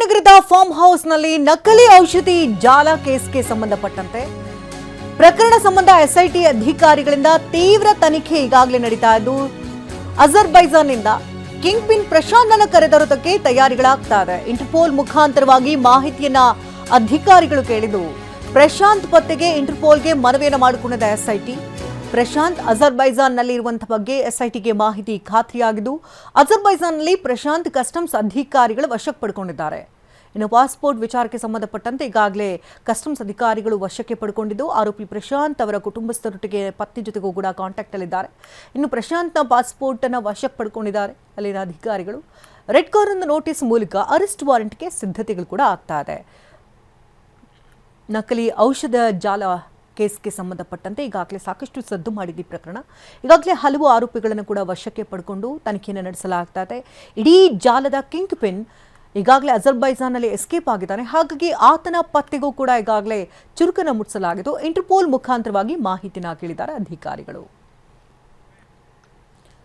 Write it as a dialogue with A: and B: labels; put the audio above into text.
A: ನಗರದ ಫಾರ್ಮ್ ಹೌಸ್ನಲ್ಲಿ ನಕಲಿ ಔಷಧಿ ಜಾಲ ಕೇಸ್ಗೆ ಸಂಬಂಧಪಟ್ಟಂತೆ ಪ್ರಕರಣ ಸಂಬಂಧ ಎಸ್ಐಟಿ ಅಧಿಕಾರಿಗಳಿಂದ ತೀವ್ರ ತನಿಖೆ ಈಗಾಗಲೇ ನಡೀತಾ ಇದ್ದು ಅಜರ್ಬೈಜಾನ್ನಿಂದ ಕಿಂಗ್ ಪಿನ್ ಪ್ರಶಾಂತ್ನ ಕರೆತರೋದಕ್ಕೆ ತಯಾರಿಗಳಾಗ್ತಾ ಇದೆ. ಇಂಟರ್ಪೋಲ್ ಮುಖಾಂತರವಾಗಿ ಮಾಹಿತಿಯನ್ನ ಅಧಿಕಾರಿಗಳು ಕೇಳಿದ್ದು ಪ್ರಶಾಂತ್ ಪತ್ತೆಗೆ ಇಂಟರ್ಪೋಲ್ಗೆ ಮನವಿಯನ್ನು ಮಾಡಿಕೊಂಡಿದೆ ಎಸ್ಐಟಿ. ಪ್ರಶಾಂತ್ ಅಜರ್ಬೈಜಾನ್ನಲ್ಲಿ ಇರುವಂತಹ ಬಗ್ಗೆ ಎಸ್ಐಟಿಗೆ ಮಾಹಿತಿ ಖಾತ್ರಿಯಾಗಿದ್ದು ಅಜರ್ಬೈಜಾನ್ನಲ್ಲಿ ಪ್ರಶಾಂತ್ ಕಸ್ಟಮ್ಸ್ ಅಧಿಕಾರಿಗಳು ವಶಕ್ಕೆ ಪಡ್ಕೊಂಡಿದ್ದಾರೆ. ಇನ್ನು ಪಾಸ್ಪೋರ್ಟ್ ವಿಚಾರಕ್ಕೆ ಸಂಬಂಧಪಟ್ಟಂತೆ ಈಗಾಗಲೇ ಕಸ್ಟಮ್ಸ್ ಅಧಿಕಾರಿಗಳು ವಶಕ್ಕೆ ಪಡ್ಕೊಂಡಿದ್ದು ಆರೋಪಿ ಪ್ರಶಾಂತ್ ಅವರ ಕುಟುಂಬಸ್ಥರೊಟ್ಟಿಗೆ ಪತ್ನಿ ಜೊತೆಗೂ ಕೂಡ ಕಾಂಟ್ಯಾಕ್ಟ್ ಅಲ್ಲಿದ್ದಾರೆ. ಇನ್ನು ಪ್ರಶಾಂತ್ನ ಪಾಸ್ಪೋರ್ಟ್ ಅನ್ನು ವಶಕ್ಕೆ ಪಡ್ಕೊಂಡಿದ್ದಾರೆ ಅಲ್ಲಿನ ಅಧಿಕಾರಿಗಳು. ರೆಡ್ ಕಾರ್ನರ್ ನೋಟಿಸ್ ಮೂಲಕ ಅರೆಸ್ಟ್ ವಾರೆಂಟ್ಗೆ ಸಿದ್ಧತೆಗಳು ಕೂಡ ಆಗ್ತಾ ಇದೆ. ನಕಲಿ ಔಷಧ ಜಾಲ ಕೇಸ್ಗೆ ಸಂಬಂಧಪಟ್ಟಂತೆ ಈಗಾಗಲೇ ಸಾಕಷ್ಟು ಸದ್ದು ಮಾಡಿದ ಪ್ರಕರಣ. ಈಗಾಗಲೇ ಹಲವು ಆರೋಪಿಗಳನ್ನು ಕೂಡ ವಶಕ್ಕೆ ಪಡ್ಕೊಂಡು ತನಿಖೆಯನ್ನು ನಡೆಸಲಾಗ್ತಾ ಇದೆ. ಇಡೀ ಜಾಲದ ಕಿಂಗ್ ಪಿನ್ ಈಗಾಗಲೇ ಅಜರ್ಬೈಜಾನ್ನಲ್ಲಿ ಎಸ್ಕೇಪ್ ಆಗಿದ್ದಾನೆ. ಹಾಗಾಗಿ ಆತನ ಪತ್ತೆಗೂ ಕೂಡ ಈಗಾಗಲೇ ಚುರುಕನ್ನು ಮುಟ್ಟಿಸಲಾಗಿದ್ದು ಇಂಟರ್ಪೋಲ್ ಮುಖಾಂತರವಾಗಿ ಮಾಹಿತಿನ ಕೇಳಿದ್ದಾರೆ ಅಧಿಕಾರಿಗಳು.